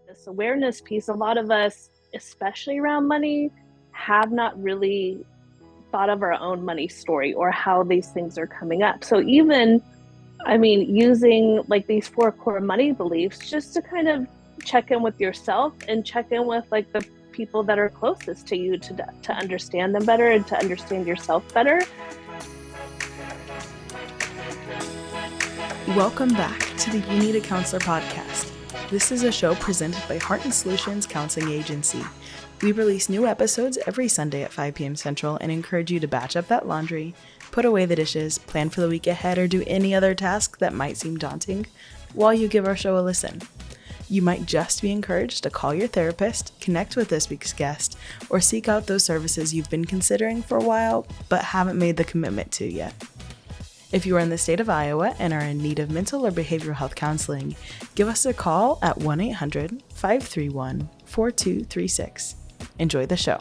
this awareness piece, a lot of us, especially around money, have not really thought of our own money story or how these things are coming up. So even, using like these 4 core money beliefs just to kind of check in with yourself and check in with like the people that are closest to you to understand them better and to understand yourself better. Welcome back to the You Need a Counselor podcast. This is a show presented by Heart and Solutions Counseling Agency. We release new episodes every Sunday at 5 p.m. Central and encourage you to batch up that laundry, put away the dishes, plan for the week ahead, or do any other task that might seem daunting while you give our show a listen. You might just be encouraged to call your therapist, connect with this week's guest, or seek out those services you've been considering for a while but haven't made the commitment to yet. If you are in the state of Iowa and are in need of mental or behavioral health counseling, give us a call at 1-800-531-4236. Enjoy the show.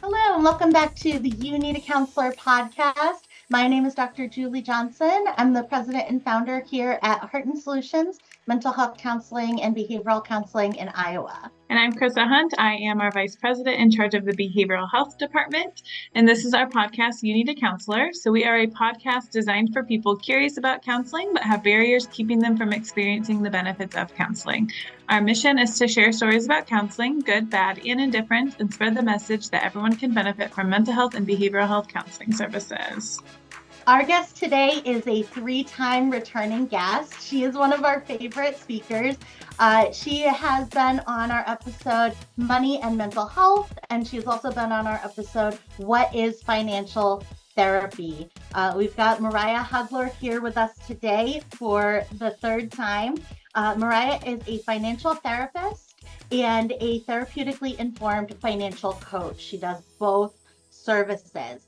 Hello, and welcome back to the You Need a Counselor podcast. My name is Dr. Julie Johnson. I'm the president and founder here at Heart and Solutions, Mental Health Counseling and Behavioral Counseling in Iowa. And I'm Chrissa Hunt. I am our vice president in charge of the behavioral health department. And this is our podcast, You Need a Counselor. So we are a podcast designed for people curious about counseling, but have barriers keeping them from experiencing the benefits of counseling. Our mission is to share stories about counseling, good, bad, and indifferent, and spread the message that everyone can benefit from mental health and behavioral health counseling services. Our guest today is a 3-time returning guest. She is one of our favorite speakers. She has been on our episode, Money and Mental Health, and she's also been on our episode, What is Financial Therapy? We've got Mariah Hudler here with us today for the 3rd time. Mariah is a financial therapist and a therapeutically informed financial coach. She does both services.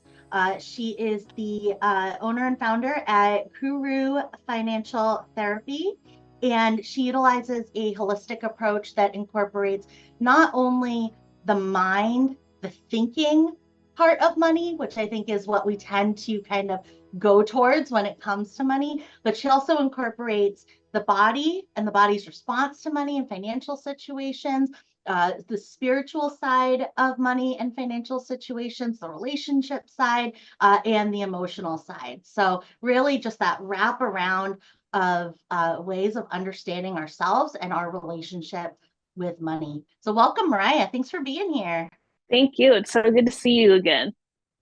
She is the owner and founder at Koru Financial Therapy, and she utilizes a holistic approach that incorporates not only the mind, the thinking part of money, which I think is what we tend to kind of go towards when it comes to money, but she also incorporates the body and the body's response to money and financial situations, the spiritual side of money and financial situations, the relationship side, and the emotional side. So really just that wrap around of ways of understanding ourselves and our relationship with money. So welcome, Mariah. Thanks for being here. Thank you. It's so good to see you again.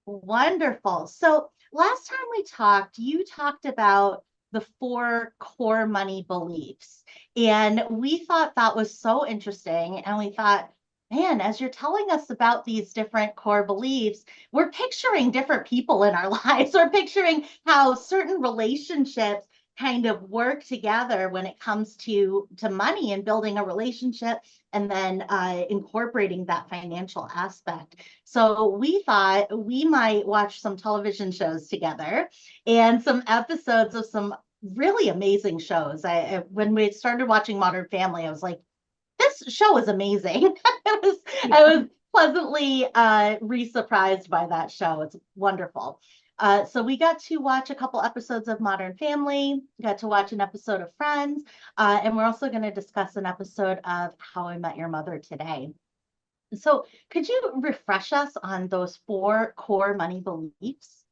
Wonderful. So last time we talked, you talked about the 4 core money beliefs. And we thought that was so interesting. And we thought, man, as you're telling us about these different core beliefs, we're picturing different people in our lives. We're picturing how certain relationships kind of work together when it comes to money and building a relationship and then incorporating that financial aspect. So we thought we might watch some television shows together and some episodes of some really amazing shows. When we started watching Modern Family, I was like, this show is amazing. I was pleasantly re-surprised by that show. It's wonderful. So we got to watch a couple episodes of Modern Family, got to watch an episode of Friends, and we're also going to discuss an episode of How I Met Your Mother today. So could you refresh us on those 4 core money beliefs?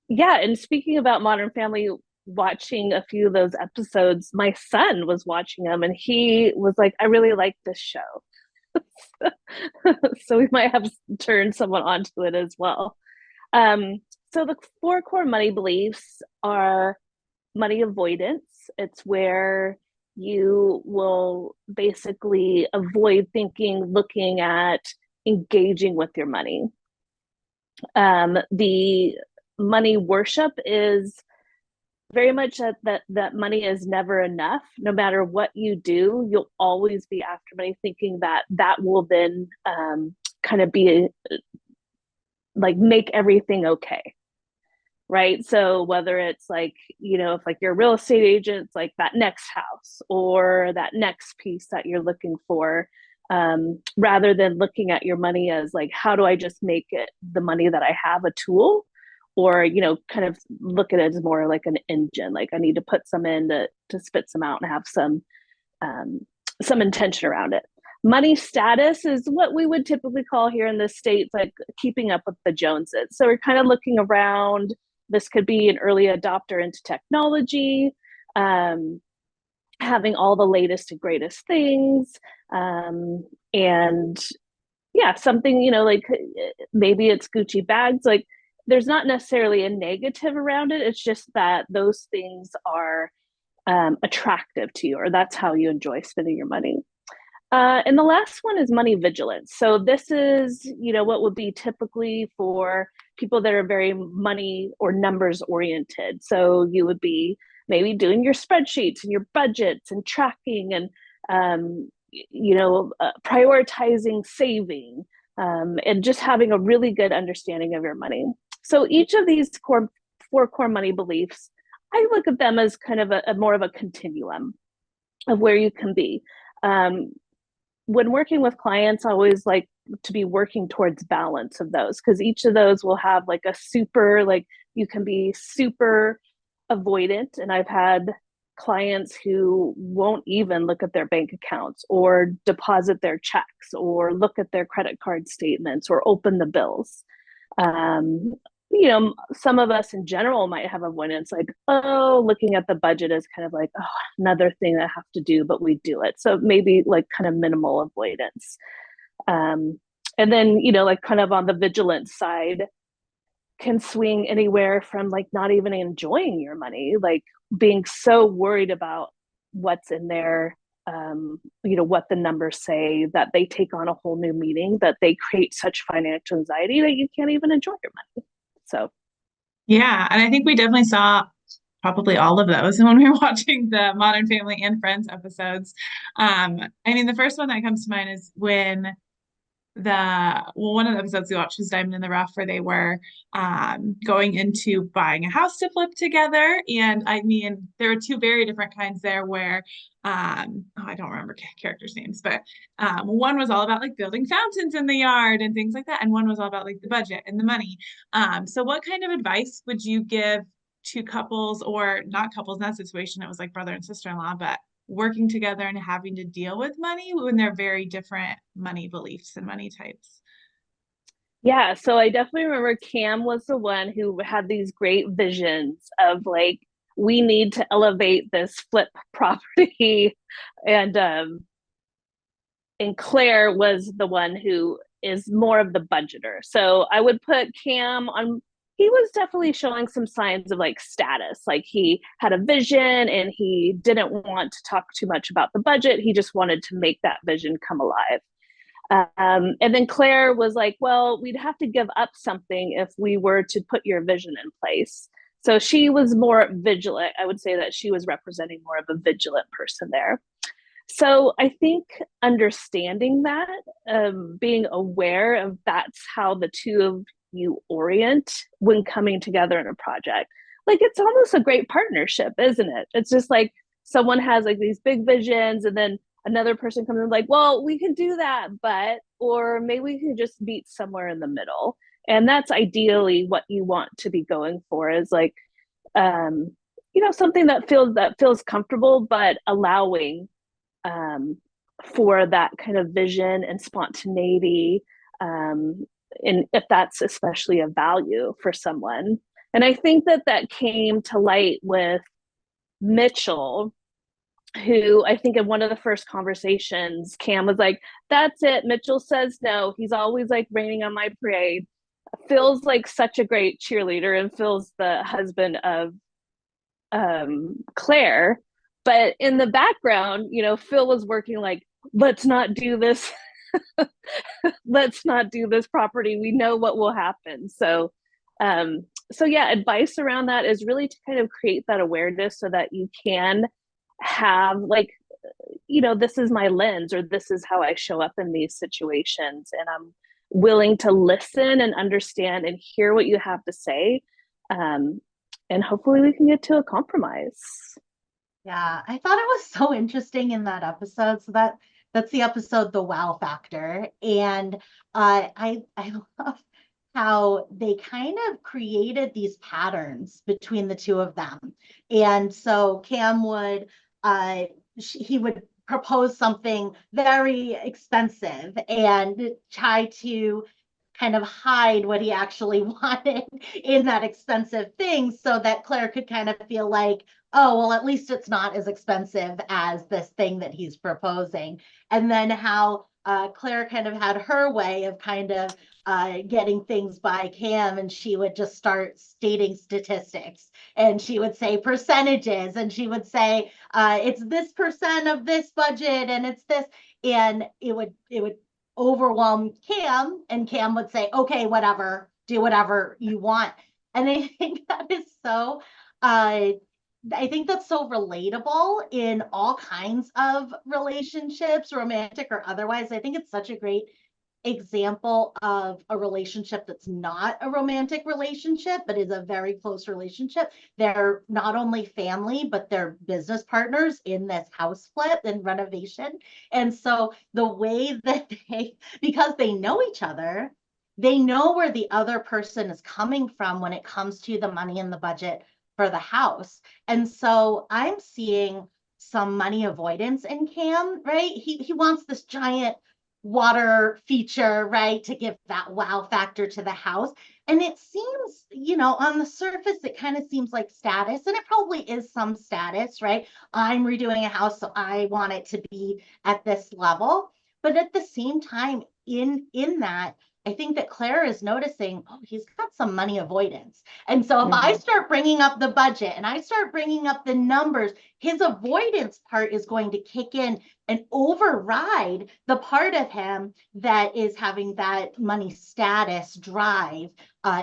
Yeah, and speaking about Modern Family, watching a few of those episodes, my son was watching them and he was like, I really like this show. So we might have turned someone onto it as well. So the 4 core money beliefs are money avoidance. It's where you will basically avoid thinking, looking at, engaging with your money. The money worship is very much that money is never enough. No matter what you do, you'll always be after money, thinking that will then kind of be like make everything okay. Right. So whether it's like, if like you're a real estate agent, it's like that next house or that next piece that you're looking for, rather than looking at your money as like, how do I just make it the money that I have a tool, or, kind of look at it as more like an engine. Like I need to put some in to spit some out and have some some intention around it. Money status is what we would typically call here in the States, like keeping up with the Joneses. So we're kind of looking around. This could be an early adopter into technology, having all the latest and greatest things. And yeah, something, like maybe it's Gucci bags. Like there's not necessarily a negative around it. It's just that those things are attractive to you, or that's how you enjoy spending your money. And the last one is money vigilance. So this is, what would be typically for people that are very money or numbers oriented. So you would be maybe doing your spreadsheets and your budgets and tracking and, prioritizing saving, and just having a really good understanding of your money. So each of these four core money beliefs, I look at them as kind of a more of a continuum of where you can be. When working with clients, I always like to be working towards balance of those, because each of those will have like a super, like you can be super avoidant. And I've had clients who won't even look at their bank accounts or deposit their checks or look at their credit card statements or open the bills. Some of us in general might have avoidance, like, looking at the budget is kind of like, another thing I have to do, but we do it. So maybe like kind of minimal avoidance. And then, like kind of on the vigilance side can swing anywhere from like not even enjoying your money, like being so worried about what's in there, what the numbers say, that they take on a whole new meaning, that they create such financial anxiety that you can't even enjoy your money. So, yeah. And I think we definitely saw probably all of those when we were watching the Modern Family and Friends episodes. The first one that comes to mind is when one of the episodes we watched was Diamond in the Rough, where they were going into buying a house to flip together. And there were two very different kinds there where I don't remember characters' names, but one was all about like building fountains in the yard and things like that. And one was all about like the budget and the money. So what kind of advice would you give to couples, or not couples in that situation? It was like brother and sister-in-law, but working together and having to deal with money when they're very different money beliefs and money types? Yeah, so I definitely remember Cam was the one who had these great visions of like, we need to elevate this flip property. And Claire was the one who is more of the budgeter. So I would put Cam on. He was definitely showing some signs of like status. Like he had a vision and he didn't want to talk too much about the budget. He just wanted to make that vision come alive. And then Claire was like, well, we'd have to give up something if we were to put your vision in place. So she was more vigilant. I would say that she was representing more of a vigilant person there. So I think understanding that, being aware of that's how the two of you orient when coming together in a project. Like it's almost a great partnership, isn't it? It's just like someone has like these big visions and then another person comes in like, well, we can do that, or maybe we can just meet somewhere in the middle. And that's ideally what you want to be going for, is like, something that feels comfortable, but allowing for that kind of vision and spontaneity, and if that's especially a value for someone. And I think that came to light with Mitchell, who I think in one of the first conversations, Cam was like, that's it. Mitchell says no. He's always like raining on my parade. Phil's like such a great cheerleader, and Phil's the husband of Claire. But in the background, Phil was working like, let's not do this. Let's not do this property. We know what will happen. So yeah, advice around that is really to kind of create that awareness so that you can have like, this is my lens, or this is how I show up in these situations. And I'm willing to listen and understand and hear what you have to say. And hopefully we can get to a compromise. Yeah, I thought it was so interesting in that episode. So that's the episode, The Wow Factor. And I love how they kind of created these patterns between the two of them. And so Cam would he would propose something very expensive and try to kind of hide what he actually wanted in that expensive thing so that Claire could kind of feel like, oh, well, at least it's not as expensive as this thing that he's proposing. And then how Claire kind of had her way of kind of getting things by Cam, and she would just start stating statistics, and she would say percentages, and she would say it's this percent of this budget, and it's this, and it would overwhelm Cam, and Cam would say, okay, whatever, do whatever you want. And I think that is so I think that's so relatable in all kinds of relationships, romantic or otherwise. I think it's such a great example of a relationship that's not a romantic relationship, but is a very close relationship. They're not only family, but they're business partners in this house flip and renovation. And so the way that because they know each other, they know where the other person is coming from when it comes to the money and the budget for the house. And so I'm seeing some money avoidance in Cam, right? He wants this giant water feature, right, to give that wow factor to the house. And it seems, on the surface, it kind of seems like status, and it probably is some status, right? I'm redoing a house, so I want it to be at this level. But at the same time, in that, I think that Claire is noticing, oh, he's got some money avoidance. And so if I start bringing up the budget and I start bringing up the numbers, his avoidance part is going to kick in and override the part of him that is having that money status drive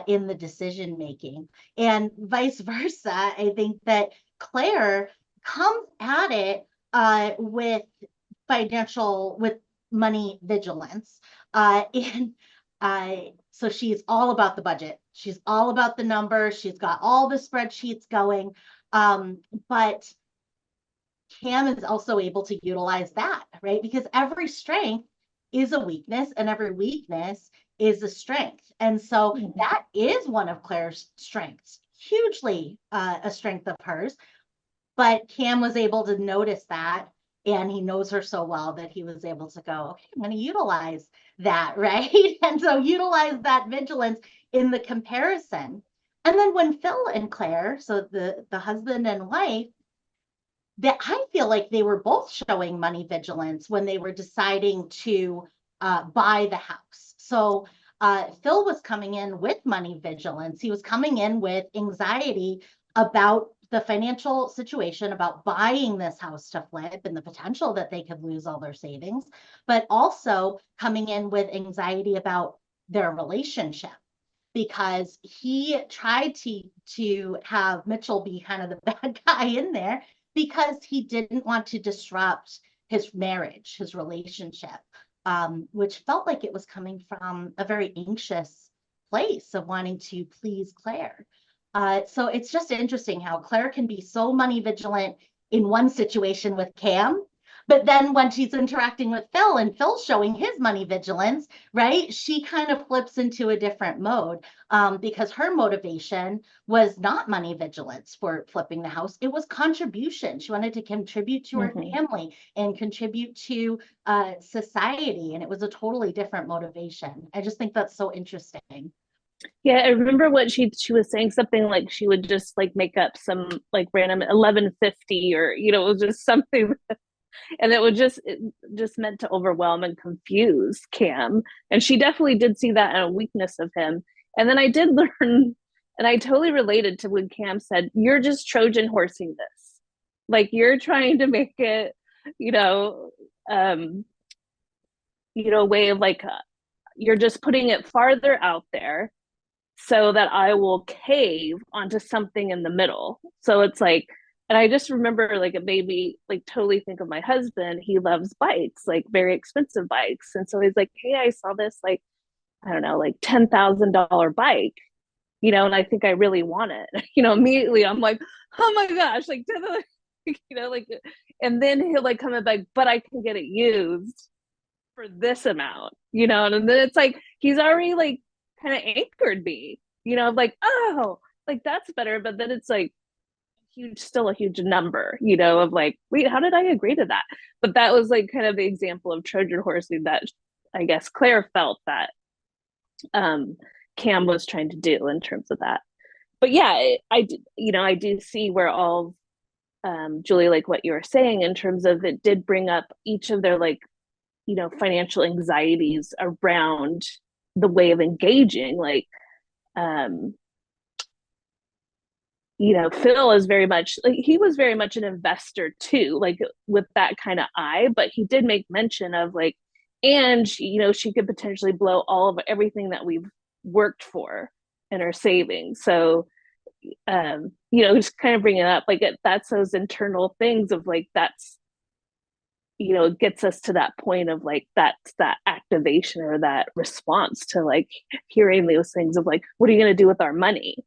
in the decision making. And vice versa, I think that Claire comes at it with money vigilance. So she's all about the budget. She's all about the numbers. She's got all the spreadsheets going. But Cam is also able to utilize that, right? Because every strength is a weakness and every weakness is a strength. And so that is one of Claire's strengths, hugely a strength of hers. But Cam was able to notice that, and he knows her so well that he was able to go, okay, I'm going to utilize that, right? And so utilize that vigilance in the comparison. And then when Phil and Claire, so the husband and wife, that I feel like they were both showing money vigilance when they were deciding to buy the house. So Phil was coming in with money vigilance. He was coming in with anxiety about the financial situation, about buying this house to flip and the potential that they could lose all their savings, but also coming in with anxiety about their relationship, because he tried to have Mitchell be kind of the bad guy in there because he didn't want to disrupt his marriage, his relationship, which felt like it was coming from a very anxious place of wanting to please Claire. So it's just interesting how Claire can be so money vigilant in one situation with Cam, but then when she's interacting with Phil and Phil's showing his money vigilance, right, she kind of flips into a different mode because her motivation was not money vigilance for flipping the house. It was contribution. She wanted to contribute to her family and contribute to society. And it was a totally different motivation. I just think that's so interesting. Yeah, I remember what she was saying, something like she would just like make up some like random 1150 or it was just something, and it just meant to overwhelm and confuse Cam. And she definitely did see that in a weakness of him. And then I did learn, and I totally related to when Cam said, "You're just Trojan horsing this, like you're trying to make it, a way of like you're just putting it farther out there." So that I will cave onto something in the middle. So it's like, and I just remember like it made me like totally think of my husband. He loves bikes, like very expensive bikes. And so he's like, hey, I saw this like, I don't know, like $10,000 bike, and I think I really want it. Immediately I'm like, oh my gosh, like, like, and then he'll like come back, but I can get it used for this amount, and then it's like, he's already like, kind of anchored me, like, oh, like that's better. But then it's like still a huge number, of like, wait, how did I agree to that? But that was like kind of the example of Trojan horsing that I guess Claire felt that Cam was trying to do in terms of that. But yeah, I do see where all Julie, like what you were saying in terms of it did bring up each of their like, financial anxieties around the way of engaging. Like, Phil is very much like, he was very much an investor too, like with that kind of eye, but he did make mention of like, and she could potentially blow all of everything that we've worked for in our savings. So, just kind of bringing it up, like that's those internal things of like, that's, it gets us to that point of like, that's that activation or that response to like hearing those things of like, what are you going to do with our money?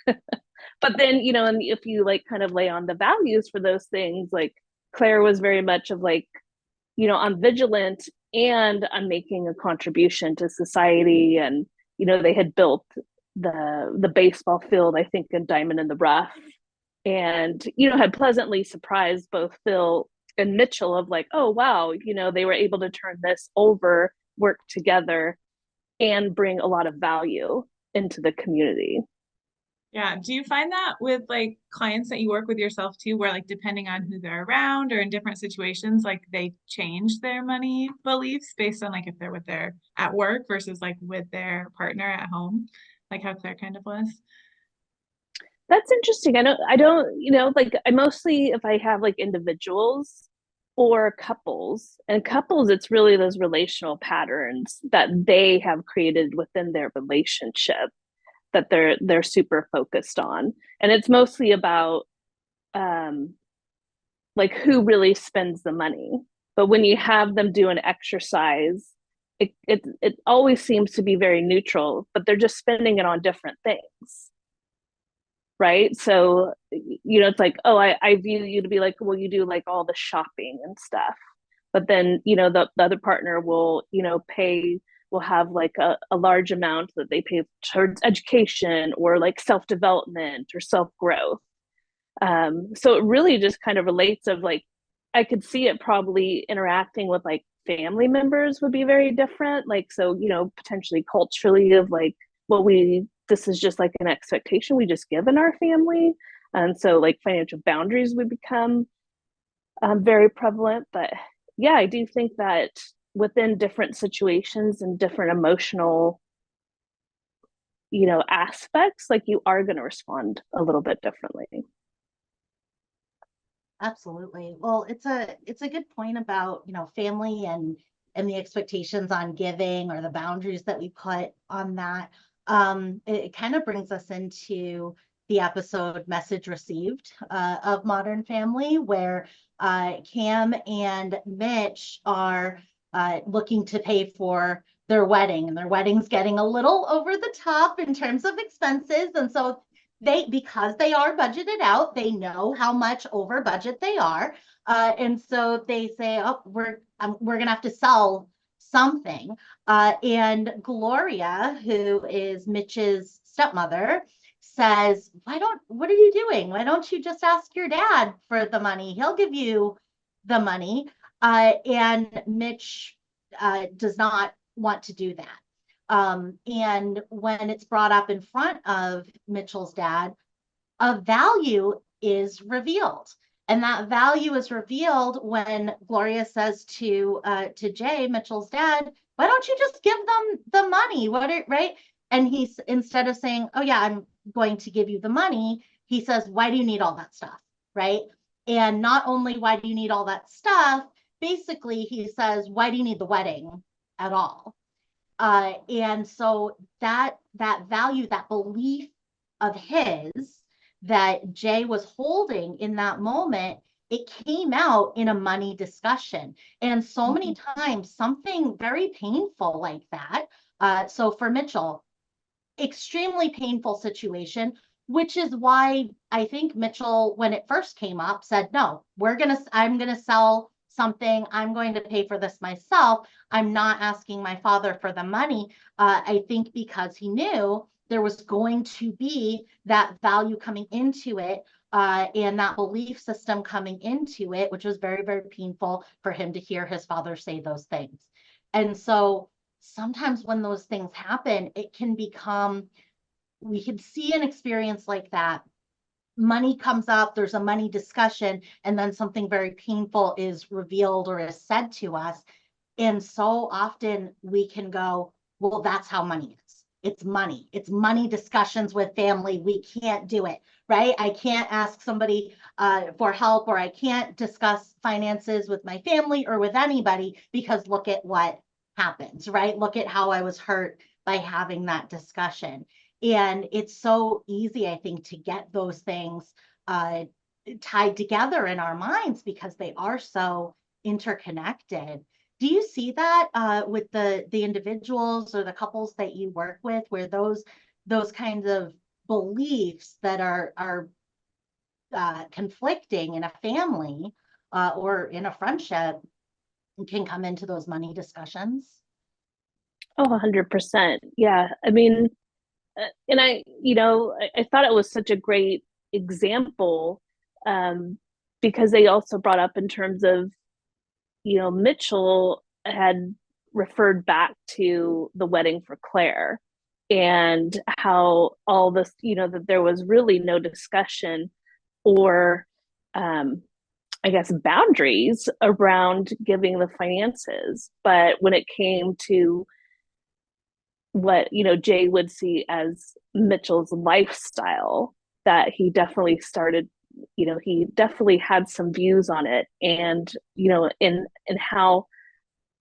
But then, and if you like kind of lay on the values for those things, like Claire was very much of like, I'm vigilant and I'm making a contribution to society. And, they had built the baseball field, I think, in Diamond in the Rough, and, had pleasantly surprised both Phil and Mitchell of like, oh, wow, they were able to turn this over, work together, and bring a lot of value into the community. Yeah. Do you find that with like clients that you work with yourself too, where like depending on who they're around or in different situations, like they change their money beliefs based on like if they're with their at work versus like with their partner at home, like how Claire kind of was? That's interesting. I don't, like I mostly, if I have like individuals or couples, and couples, it's really those relational patterns that they have created within their relationship that they're super focused on, and it's mostly about like who really spends the money. But when you have them do an exercise, it always seems to be very neutral, but they're just spending it on different things, right? So it's like, oh, I view you to be like, well, you do like all the shopping and stuff, but then the other partner will will have like a large amount that they pay towards education or like self-development or self-growth. So it really just kind of relates of like, I could see it probably interacting with like family members would be very different. Like, so, potentially culturally of like, well, this is just like an expectation we just give in our family. And so like financial boundaries would become very prevalent. But yeah, I do think that within different situations and different emotional, aspects, like you are going to respond a little bit differently. Absolutely. Well, it's a good point about, family and the expectations on giving or the boundaries that we put on that. It kind of brings us into the episode Message Received of Modern Family, where Cam and Mitch are looking to pay for their wedding, and their wedding's getting a little over the top in terms of expenses. And so because they are budgeted out, they know how much over budget they are. And so they say, oh, we're going to have to sell something. And Gloria, who is Mitch's stepmother, says, what are you doing? Why don't you just ask your dad for the money? He'll give you the money. And Mitch does not want to do that. And when it's brought up in front of Mitchell's dad, a value is revealed. And that value is revealed when Gloria says to Jay, Mitchell's dad, why don't you just give them the money? Right? And he's, instead of saying, oh yeah, I'm going to give you the money, he says, why do you need all that stuff? Right? And not only why do you need all that stuff, basically he says, why do you need the wedding at all? And so that value, that belief of his that Jay was holding in that moment, it came out in a money discussion. And so many times, something very painful like that. So for Mitchell, extremely painful situation, which is why I think Mitchell, when it first came up, said, no, I'm going to sell something. I'm going to pay for this myself. I'm not asking my father for the money. I think because he knew there was going to be that value coming into it and that belief system coming into it, which was very, very painful for him to hear his father say those things. And so sometimes when those things happen, it can become, we can see an experience like that. Money comes up, there's a money discussion, and then something very painful is revealed or is said to us. And so often we can go, well, that's how money is. It's money. It's money discussions with family. We can't do it, right? I can't ask somebody for help, or I can't discuss finances with my family or with anybody because look at what happens, right? Look at how I was hurt by having that discussion. And it's so easy, I think, to get those things tied together in our minds because they are so interconnected. Do you see that with the individuals or the couples that you work with, where those kinds of beliefs that are conflicting in a family or in a friendship can come into those money discussions? Oh, 100%. Yeah. I mean, and I thought it was such a great example, because they also brought up in terms of, Mitchell had referred back to the wedding for Claire and how all this, that there was really no discussion or, I guess, boundaries around giving the finances. But when it came to what, Jay would see as Mitchell's lifestyle, that he definitely started, he definitely had some views on it. And, in how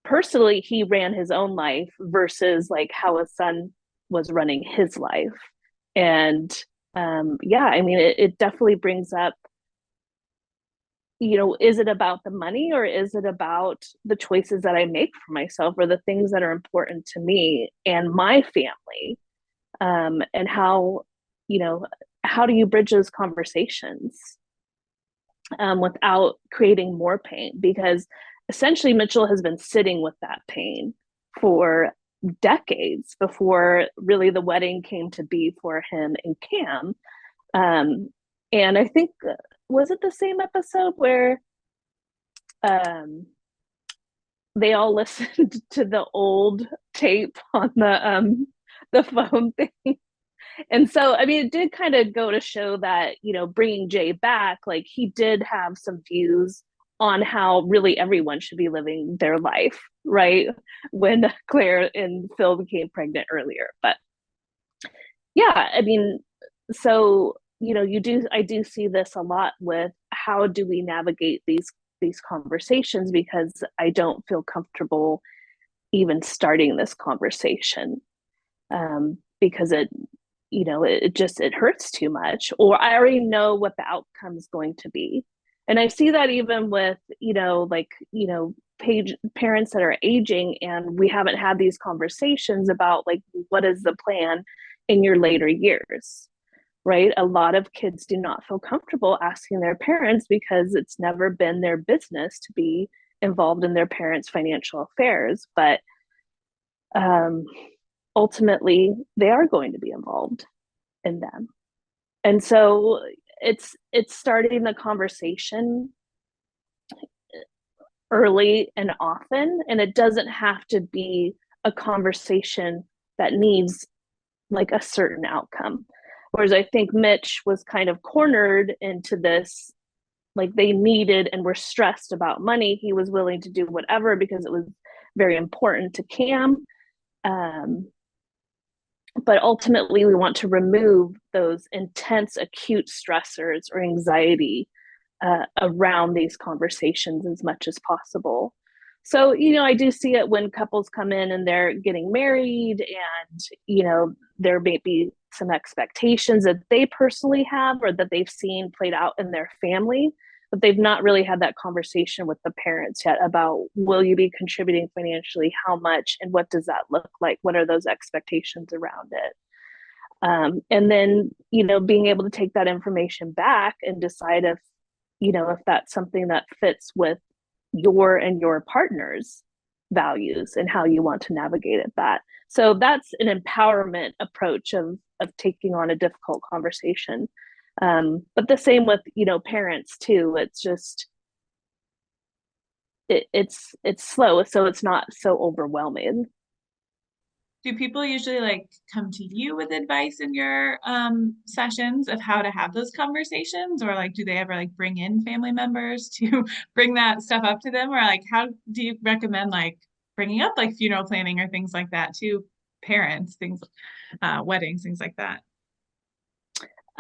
personally he ran his own life versus like how his son was running his life. And yeah, I mean, it definitely brings up, is it about the money or is it about the choices that I make for myself or the things that are important to me and my family? And how do you bridge those conversations without creating more pain? Because essentially Mitchell has been sitting with that pain for decades before really the wedding came to be for him and Cam. And I think, was it the same episode where they all listened to the old tape on the phone thing? And so, I mean, it did kind of go to show that, bringing Jay back, like he did have some views on how really everyone should be living their life, right? When Claire and Phil became pregnant earlier. But yeah, I mean, so, I do see this a lot with how do we navigate these conversations, because I don't feel comfortable even starting this conversation, because it hurts too much, or I already know what the outcome is going to be. And I see that even with, parents that are aging, and we haven't had these conversations about like, what is the plan in your later years, right? A lot of kids do not feel comfortable asking their parents because it's never been their business to be involved in their parents' financial affairs. But ultimately they are going to be involved in them. And so it's starting the conversation early and often, and it doesn't have to be a conversation that needs like a certain outcome. Whereas I think Mitch was kind of cornered into this, like they needed and were stressed about money. He was willing to do whatever because it was very important to Cam. But ultimately, we want to remove those intense, acute stressors or anxiety around these conversations as much as possible. So, I do see it when couples come in and they're getting married, and, there may be some expectations that they personally have or that they've seen played out in their family, but they've not really had that conversation with the parents yet about, will you be contributing financially, how much, and what does that look like? What are those expectations around it? And then, being able to take that information back and decide if that's something that fits with your and your partner's values and how you want to navigate it. That. So that's an empowerment approach of taking on a difficult conversation. But the same with, parents too. It's just, it's slow, so it's not so overwhelming. Do people usually like come to you with advice in your sessions of how to have those conversations, or like do they ever like bring in family members to bring that stuff up to them, or like how do you recommend like bringing up like funeral planning or things like that to parents, things, weddings, things like that?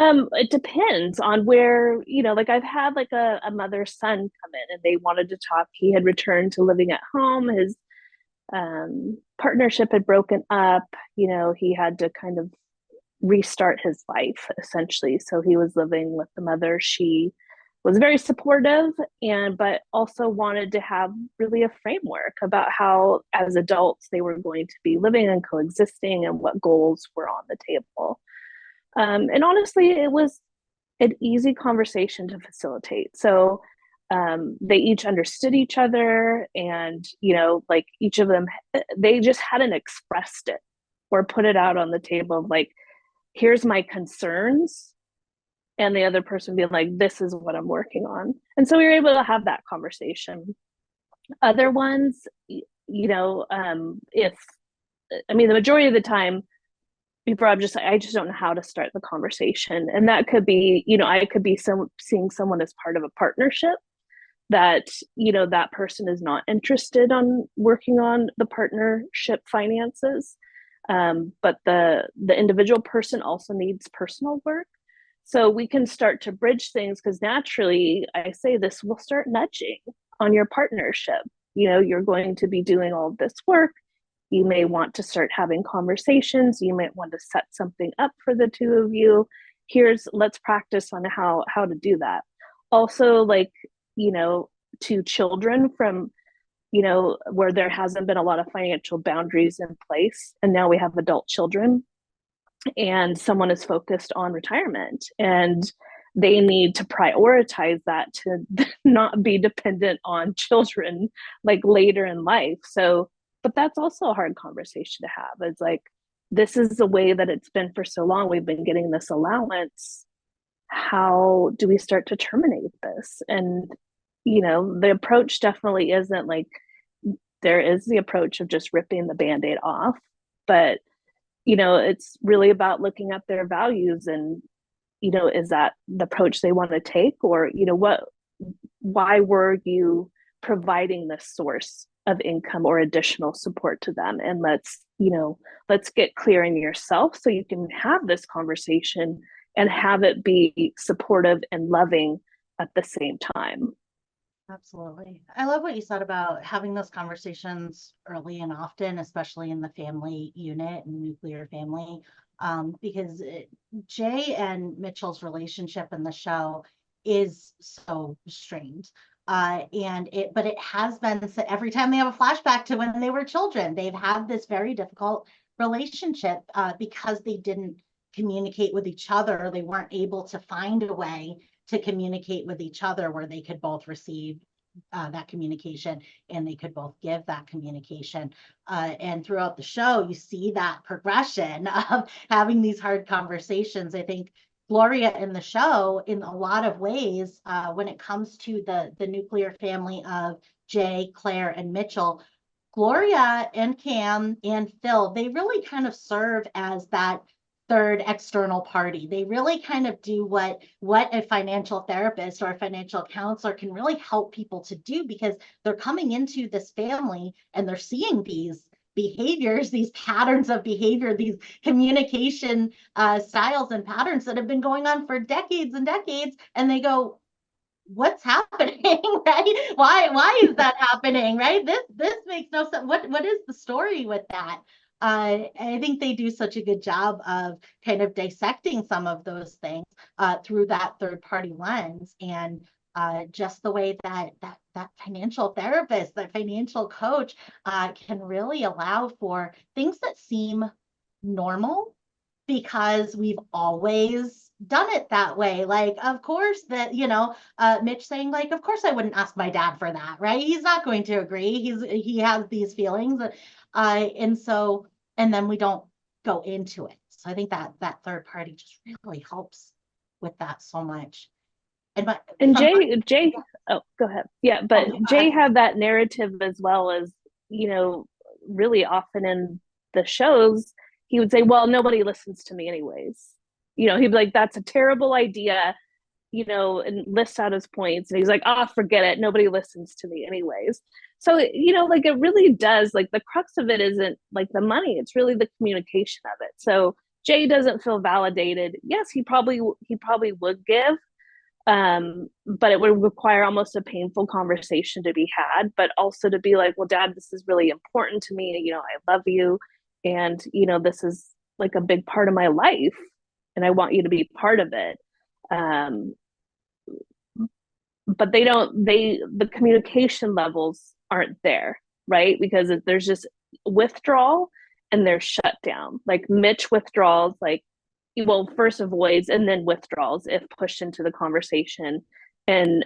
It depends on where, like I've had like a mother-son come in and they wanted to talk. He had returned to living at home. His partnership had broken up. He had to kind of restart his life essentially. So he was living with the mother. She was very supportive, but also wanted to have really a framework about how as adults they were going to be living and coexisting and what goals were on the table. And honestly, it was an easy conversation to facilitate. So they each understood each other, and like each of them, they just hadn't expressed it or put it out on the table. Like, here's my concerns, and the other person being like, this is what I'm working on. And so we were able to have that conversation. Other ones, if I mean, the majority of the time before I just don't know how to start the conversation. And that could be, I could be seeing someone as part of a partnership that, that person is not interested on working on the partnership finances. But the individual person also needs personal work. So we can start to bridge things because naturally, I say this will start nudging on your partnership. You're going to be doing all this work. You may want to start having conversations. You might want to set something up for the two of you. Let's practice on how to do that. Also, like, to children from, where there hasn't been a lot of financial boundaries in place. And now we have adult children and someone is focused on retirement and they need to prioritize that to not be dependent on children like later in life. So, but that's also a hard conversation to have. It's like, this is the way that it's been for so long. We've been getting this allowance. How do we start to terminate this? And, the approach definitely isn't like, there is the approach of just ripping the Band-Aid off, but it's really about looking at their values and, is that the approach they want to take? Or, why were you providing this source of income or additional support to them? And let's get clear in yourself so you can have this conversation and have it be supportive and loving at the same time. Absolutely. I love what you said about having those conversations early and often, especially in the family unit and nuclear family, because Jay and Mitchell's relationship in the show is so strained. But it has been, every time they have a flashback to when they were children, they've had this very difficult relationship because they didn't communicate with each other. They weren't able to find a way to communicate with each other where they could both receive that communication and they could both give that communication. And throughout the show, you see that progression of having these hard conversations. I think Gloria in the show, in a lot of ways, when it comes to the nuclear family of Jay, Claire, and Mitchell, Gloria and Cam and Phil, they really kind of serve as that third external party. They really kind of do what a financial therapist or a financial counselor can really help people to do, because they're coming into this family and they're seeing these behaviors, these patterns of behavior, these communication styles and patterns that have been going on for decades and decades. And they go, what's happening? Right? Why is that happening? Right? This makes no sense. What is the story with that? I think they do such a good job of kind of dissecting some of those things through that third party lens, and just the way that financial therapist, that financial coach can really allow for things that seem normal because we've always done it that way. Like, of course, that, Mitch saying, like, of course I wouldn't ask my dad for that, right? He's not going to agree. He has these feelings. And then we don't go into it. So I think that third party just really helps with that so much. And Jay, oh, go ahead. Yeah, but Jay had that narrative as well as, really often in the shows, he would say, well, nobody listens to me anyways. He'd be like, that's a terrible idea, and list out his points. And he's like, oh, forget it. Nobody listens to me anyways. So, like it really does, like the crux of it isn't like the money. It's really the communication of it. So Jay doesn't feel validated. Yes, he probably would give, but it would require almost a painful conversation to be had, but also to be like, well, Dad, this is really important to me. I love you. And, this is like a big part of my life and I want you to be part of it. But the communication levels aren't there, right? Because there's just withdrawal and there's shutdown. Like Mitch withdrawals, like, well, first avoids and then withdrawals if pushed into the conversation. And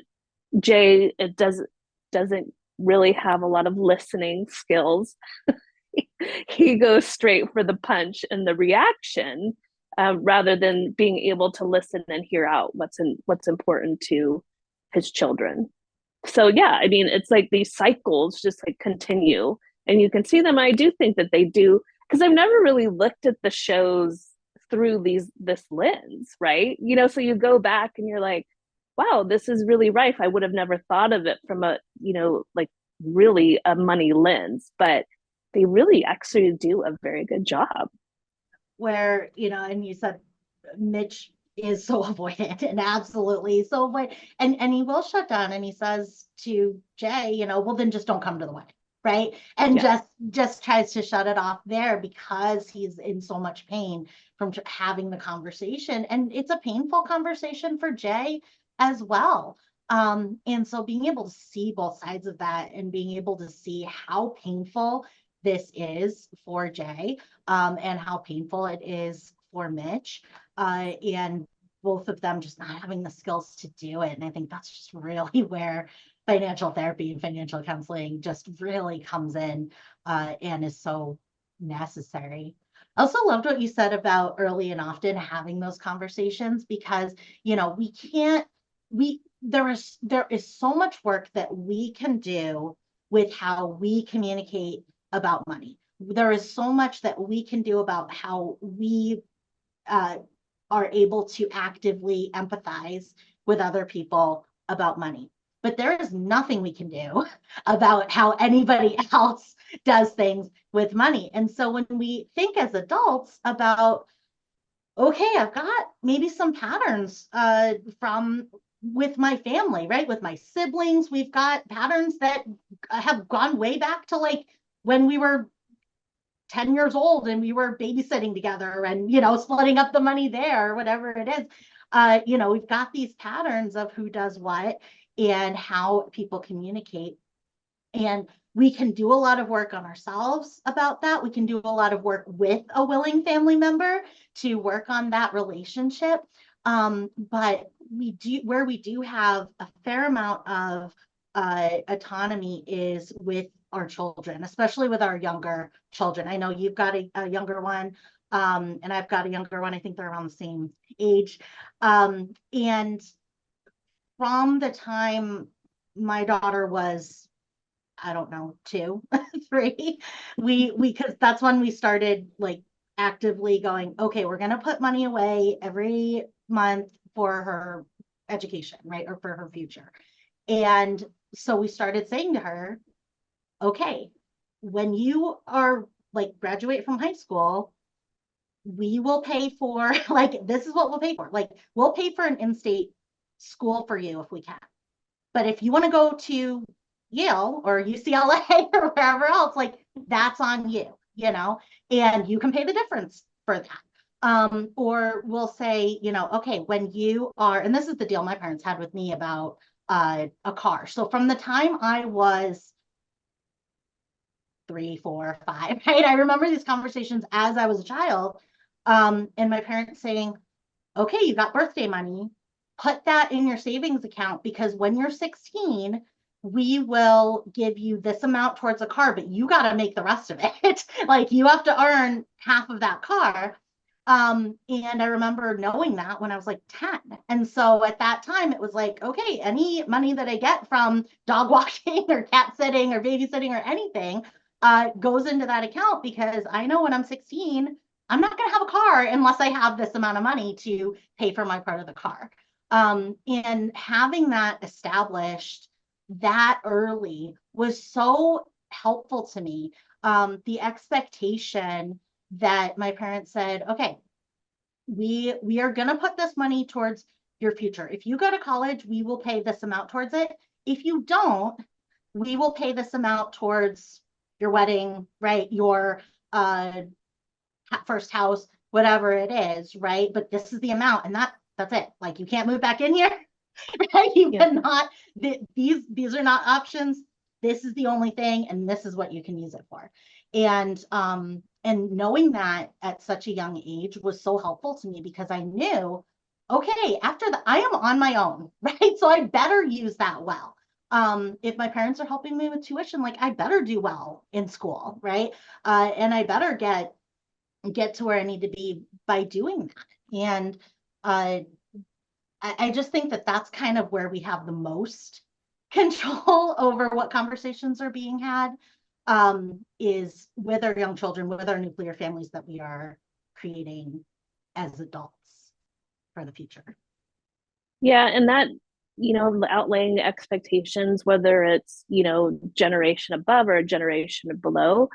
Jay, it doesn't really have a lot of listening skills. He goes straight for the punch and the reaction, rather than being able to listen and hear out what's important to his children. So yeah, I mean, it's like these cycles just like continue, and you can see them. I do think that they do, because I've never really looked at the shows through this lens, right? So you go back and you're like, wow, this is really rife. I would have never thought of it from a, like really a money lens, but they really actually do a very good job. Where, and you said Mitch is so avoidant and absolutely so avoidant, and he will shut down, and he says to Jay, well, then just don't come to the wedding, right? And just tries to shut it off there because he's in so much pain from having the conversation, and it's a painful conversation for Jay as well. And so being able to see both sides of that and being able to see how painful this is for Jay, and how painful it is for Mitch, and both of them just not having the skills to do it. And I think that's just really where financial therapy and financial counseling just really comes in, and is so necessary. I also loved what you said about early and often having those conversations, because there is so much work that we can do with how we communicate about money. There is so much that we can do about how we are able to actively empathize with other people about money. But there is nothing we can do about how anybody else does things with money. And so when we think as adults about, okay, I've got maybe some patterns from with my family, right? With my siblings, we've got patterns that have gone way back to like when we were 10 years old and we were babysitting together and, splitting up the money there, or whatever it is. We've got these patterns of who does what and how people communicate. And we can do a lot of work on ourselves about that. We can do a lot of work with a willing family member to work on that relationship. But where we do have a fair amount of autonomy is with our children, especially with our younger children. I know you've got a younger one, and I've got a younger one. I think they're around the same age. And from the time my daughter was, I don't know, 2, 3, because that's when we started like actively going, okay, we're going to put money away every month for her education, right? Or for her future. And so we started saying to her, okay, when you are like graduate from high school, we will pay for, like, this is what we'll pay for. Like, we'll pay for an in-state school for you if we can. But if you want to go to Yale or UCLA or wherever else, like, that's on you, and you can pay the difference for that. Or we'll say, okay, when you are, and this is the deal my parents had with me about a car. So from the time I was 3, 4, 5, right? I remember these conversations as I was a child, and my parents saying, okay, you got birthday money, put that in your savings account, because when you're 16, we will give you this amount towards a car, but you got to make the rest of it. Like, you have to earn half of that car. And I remember knowing that when I was like 10. And so at that time, it was like, okay, any money that I get from dog walking or cat sitting or babysitting or anything goes into that account, because I know when I'm 16, I'm not going to have a car unless I have this amount of money to pay for my part of the car. And having that established that early was so helpful to me. The expectation that my parents said, okay, we are going to put this money towards your future. If you go to college, we will pay this amount towards it. If you don't, we will pay this amount towards your wedding, right? Your first house, whatever it is, right? But this is the amount, and that's it. Like, you can't move back in here, right? You cannot. These are not options. This is the only thing, and this is what you can use it for. And knowing that at such a young age was so helpful to me, because I knew, okay, after that, I am on my own, right? So I better use that well. If my parents are helping me with tuition, like, I better do well in school, right? And I better get to where I need to be by doing that. And I just think that that's kind of where we have the most control over what conversations are being had, is with our young children, with our nuclear families that we are creating as adults for the future. Yeah, and that, outlaying expectations, whether it's, generation above or a generation below,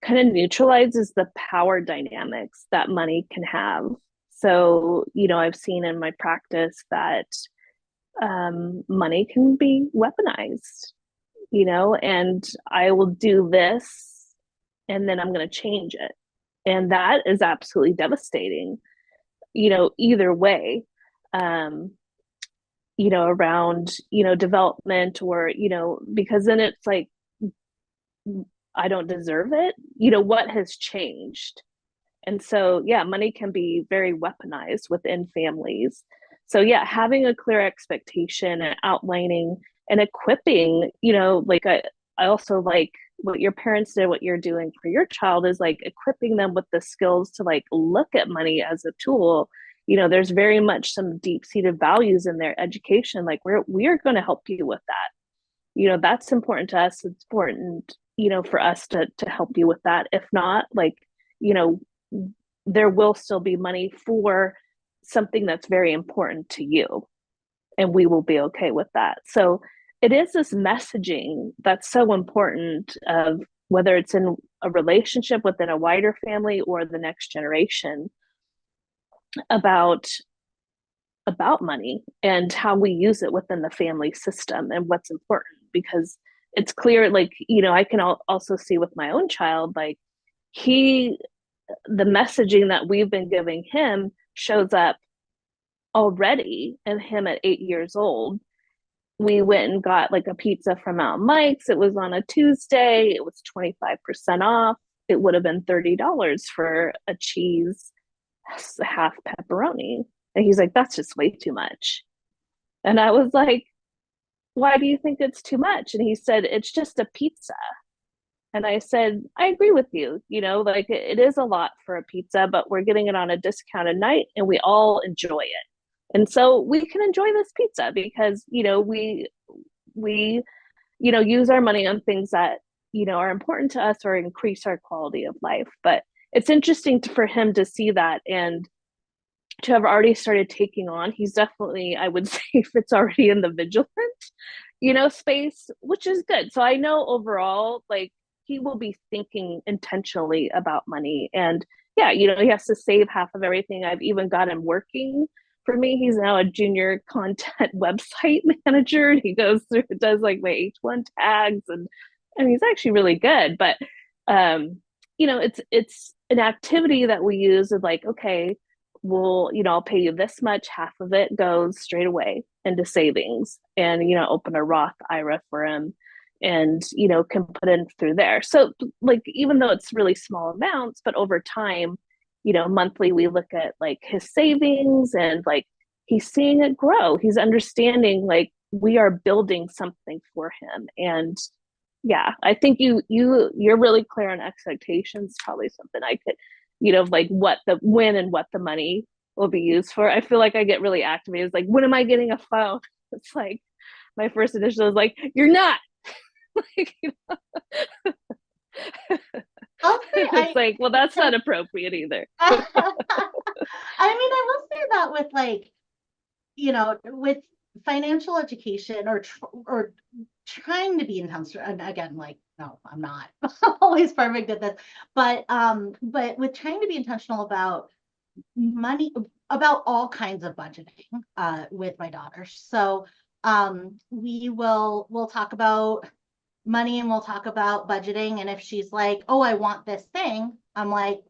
kind of neutralizes the power dynamics that money can have. So, I've seen in my practice that money can be weaponized, and I will do this and then I'm going to change it. And that is absolutely devastating, either way, around, development, or, because then it's like, I don't deserve it. What has changed? And so, yeah, money can be very weaponized within families. So, yeah, having a clear expectation and outlining and equipping, I also like what your parents did, what you're doing for your child is like equipping them with the skills to like look at money as a tool. There's very much some deep-seated values in their education. Like, we're going to help you with that. That's important to us. It's important, for us to help you with that. If not, like, there will still be money for something that's very important to you, and we will be okay with that. So it is this messaging that's so important, of whether it's in a relationship within a wider family or the next generation, about money and how we use it within the family system and what's important. Because it's clear, like, I can also see with my own child, like, the messaging that we've been giving him shows up already in him at 8 years old. We went and got like a pizza from Mount Mike's. It was on a Tuesday. It was 25% off. It would have been $30 for a cheese, half pepperoni. And he's like, that's just way too much. And I was like, why do you think it's too much? And he said, it's just a pizza. And I said, I agree with you. Like, it is a lot for a pizza, but we're getting it on a discounted night and we all enjoy it. And so we can enjoy this pizza because, we use our money on things that, are important to us or increase our quality of life. But it's interesting for him to see that and to have already started taking on. He's definitely, I would say, fits already in the vigilant, space, which is good. So I know overall, like, he will be thinking intentionally about money. And yeah, he has to save half of everything. I've even got him working for me. He's now a junior content website manager. He goes through, does like my H1 tags, and he's actually really good. But it's an activity that we use of like, okay, well, I'll pay you this much, half of it goes straight away into savings, and open a Roth IRA for him, and can put in through there. So like, even though it's really small amounts, but over time, monthly we look at like his savings, and like he's seeing it grow. He's understanding like we are building something for him. And yeah, I think you're really clear on expectations. Probably something I could like when and what the money will be used for. I feel like I get really activated. It's like, when am I getting a phone? It's like my first initial is like, you're not. Like, I'll say it's like, well, that's not appropriate either. I mean, I will say that with like, with financial education or trying to be intentional, and again, like, no, I'm not always perfect at this, but with trying to be intentional about money, about all kinds of budgeting with my daughter. So we'll talk about money and we'll talk about budgeting. And if she's like, oh, I want this thing, I'm like,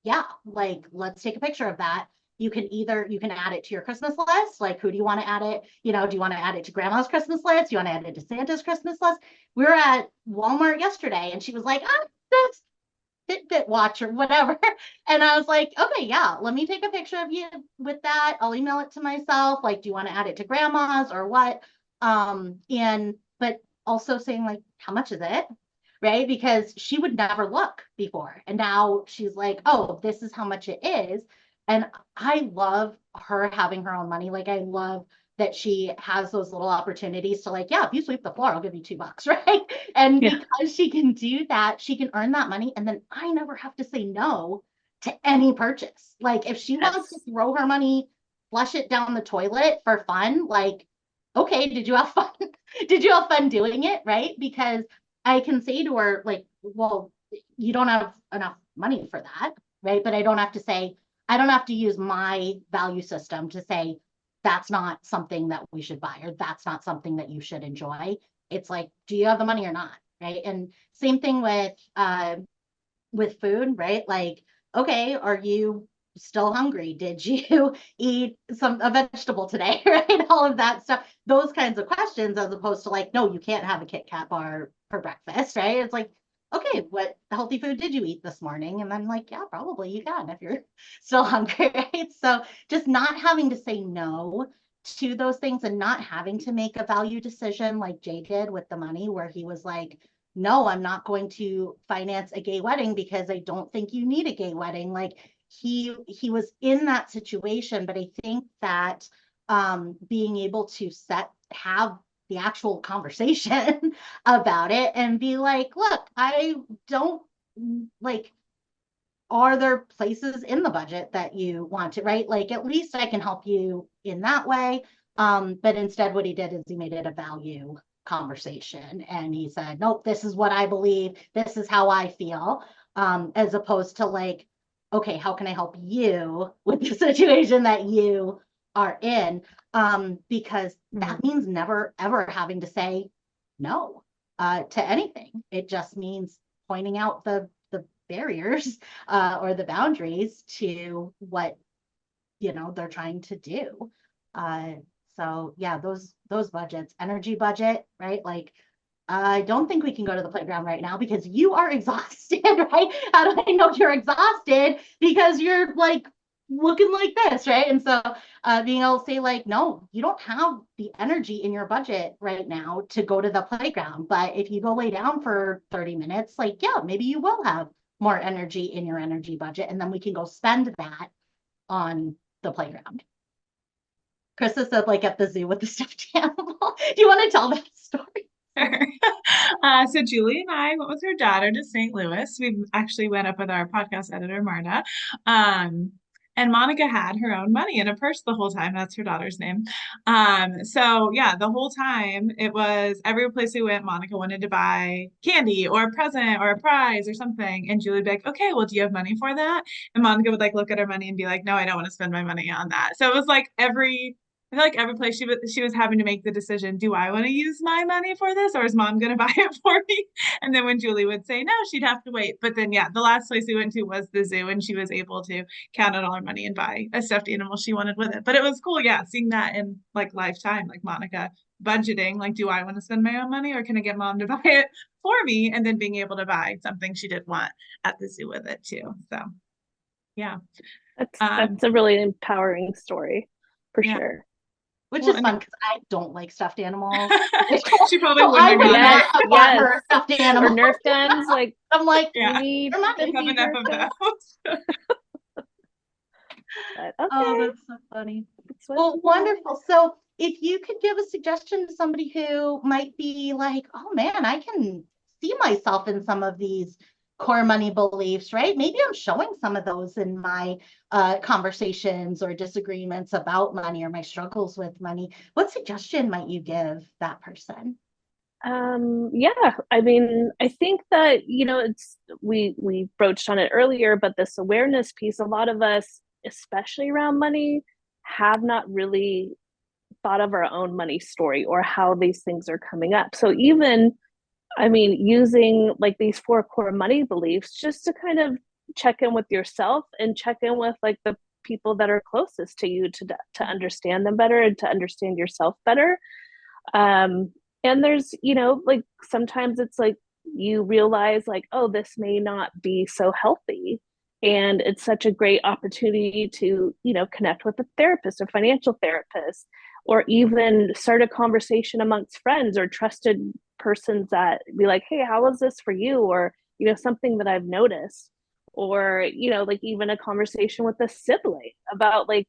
yeah, like, let's take a picture of that. You can add it to your Christmas list. Like, who do you want to add it? Do you want to add it to grandma's Christmas list? Do you want to add it to Santa's Christmas list? We were at Walmart yesterday and she was like, that's Fitbit watch or whatever. And I was like, okay, yeah, let me take a picture of you with that. I'll email it to myself. Like, do you want to add it to grandma's or what? But also saying like, how much is it? Right? Because she would never look before. And now she's like, oh, this is how much it is. And I love her having her own money. Like, I love that she has those little opportunities to like, yeah, if you sweep the floor, I'll give you $2, right? And because she can do that, she can earn that money. And then I never have to say no to any purchase. Like, if she wants to throw her money, flush it down the toilet for fun, like, okay, did you have fun? Did you have fun doing it? Right? Because I can say to her, like, well, you don't have enough money for that, right? But I don't have to use my value system to say, that's not something that we should buy, or that's not something that you should enjoy. It's like, do you have the money or not? Right. And same thing with food, right? Like, okay, are you still hungry? Did you eat a vegetable today? Right. All of that stuff, those kinds of questions, as opposed to like, no, you can't have a Kit Kat bar for breakfast. Right. It's like, okay, what healthy food did you eat this morning? And then like, yeah, probably you can if you're still hungry, right? So just not having to say no to those things and not having to make a value decision like Jay did with the money, where he was like, no, I'm not going to finance a gay wedding because I don't think you need a gay wedding. Like, he was in that situation, but I think that being able to have the actual conversation about it and be like, look, I don't like, are there places in the budget that you want to, right? Like, at least I can help you in that way. But instead what he did is he made it a value conversation. And he said, nope, this is what I believe. This is how I feel. As opposed to like, okay, how can I help you with the situation that you are in? Because that means never, ever having to say no to anything. It just means pointing out the barriers or the boundaries to what they're trying to do. So yeah, those budgets, energy budget, right? Like, I don't think we can go to the playground right now because you are exhausted, right? How do I know you're exhausted? Because you're like looking like this, right? And so being able to say like, no, you don't have the energy in your budget right now to go to the playground. But if you go lay down for 30 minutes, like, yeah, maybe you will have more energy in your energy budget. And then we can go spend that on the playground. Chrissa said like at the zoo with the stuffed animal. Do you want to tell that story? Sure. So Julie and I went with her daughter to St. Louis. We actually went up with our podcast editor, Marta. And Monica had her own money in a purse the whole time. That's her daughter's name. So yeah, the whole time it was every place we went, Monica wanted to buy candy or a present or a prize or something. And Julie would be like, okay, well, do you have money for that? And Monica would like look at her money and be like, no, I don't want to spend my money on that. So it was like I feel like every place she was having to make the decision, do I want to use my money for this or is mom going to buy it for me? And then when Julie would say no, she'd have to wait. But then, yeah, the last place we went to was the zoo and she was able to count out all her money and buy a stuffed animal she wanted with it. But it was cool, yeah, seeing that in like lifetime, like Monica budgeting, like, do I want to spend my own money or can I get mom to buy it for me? And then being able to buy something she did want at the zoo with it too. So, yeah. That's a really empowering story for sure. which Well, is fun because I don't like stuffed animals. She probably So wouldn't I have would gotten not it. have bought her a stuffed Or animal. Nerf guns. Like, I'm like, Yeah, we need Your money. we have 50 enough Nerf of guns. those. But Oh, okay. that's so funny. That's what Well, wonderful. So if you could give a suggestion to somebody who might be like, oh man, I can see myself in some of these core money beliefs, right? Maybe I'm showing some of those in my conversations or disagreements about money or my struggles with money. What suggestion might you give that person? Yeah, I mean, I think that, it's we broached on it earlier, but this awareness piece, a lot of us, especially around money, have not really thought of our own money story or how these things are coming up. So even, I mean, using like these 4 core money beliefs just to kind of check in with yourself and check in with like the people that are closest to you to understand them better and to understand yourself better. And there's, like sometimes it's like you realize like, oh, this may not be so healthy. And it's such a great opportunity to, connect with a therapist, a financial therapist, or even start a conversation amongst friends or trusted persons that be like, hey, how was this for you? Or, something that I've noticed. Or, like even a conversation with a sibling about like,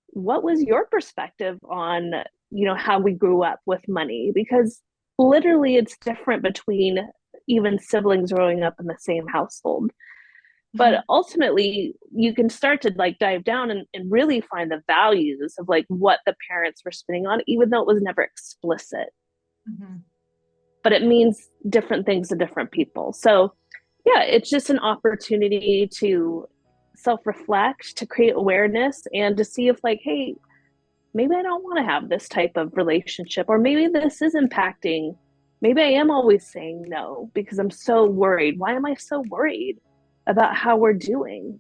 what was your perspective on how we grew up with money, because literally it's different between even siblings growing up in the same household. But ultimately you can start to like dive down and really find the values of like what the parents were spending on, even though it was never explicit. Mm-hmm. But it means different things to different people. So yeah, it's just an opportunity to self-reflect, to create awareness, and to see if like, hey, maybe I don't want to have this type of relationship, or maybe this is impacting. Maybe I am always saying no because I'm so worried. Why am I so worried about how we're doing?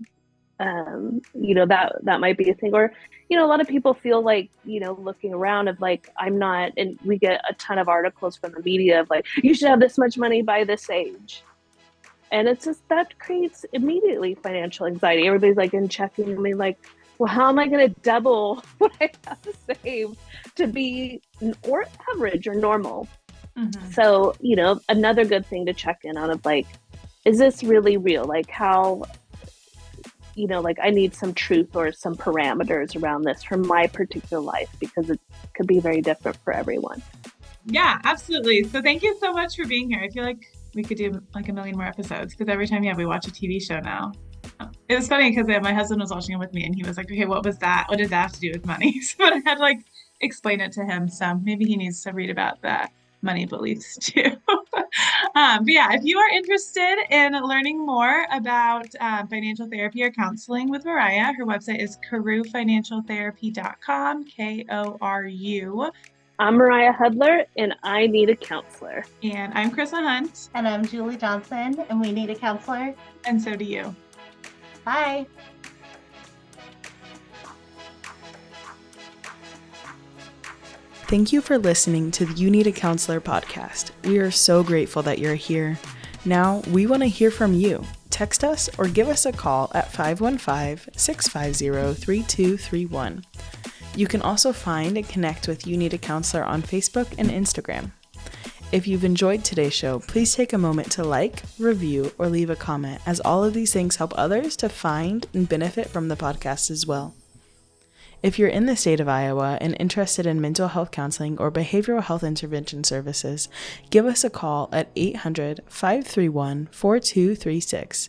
That might be a thing. Or, a lot of people feel like, looking around of like, I'm not, and we get a ton of articles from the media of like, you should have this much money by this age. And it's just, that creates immediately financial anxiety. Everybody's like in checking me like, well, how am I going to double what I have saved to be or average or normal? Mm-hmm. So, another good thing to check in on of like, is this really real? Like how, like I need some truth or some parameters around this for my particular life, because it could be very different for everyone. Yeah, absolutely. So thank you so much for being here. I feel like we could do like a million more episodes because every time, we watch a TV show now. It was funny because my husband was watching it with me and he was like, okay, what was that? What did that have to do with money? So I had to like explain it to him. So maybe he needs to read about the money beliefs too. But yeah, if you are interested in learning more about financial therapy or counseling with Mariah, her website is korufinancialtherapy.com, KORU. I'm Mariah Hudler, and I need a counselor. And I'm Chrissa Hunt. And I'm Julie Johnson, and we need a counselor. And so do you. Bye. Thank you for listening to the You Need a Counselor podcast. We are so grateful that you're here. Now, we want to hear from you. Text us or give us a call at 515-650-3231. You can also find and connect with You Need a Counselor on Facebook and Instagram. If you've enjoyed today's show, please take a moment to like, review, or leave a comment, as all of these things help others to find and benefit from the podcast as well. If you're in the state of Iowa and interested in mental health counseling or behavioral health intervention services, give us a call at 800-531-4236.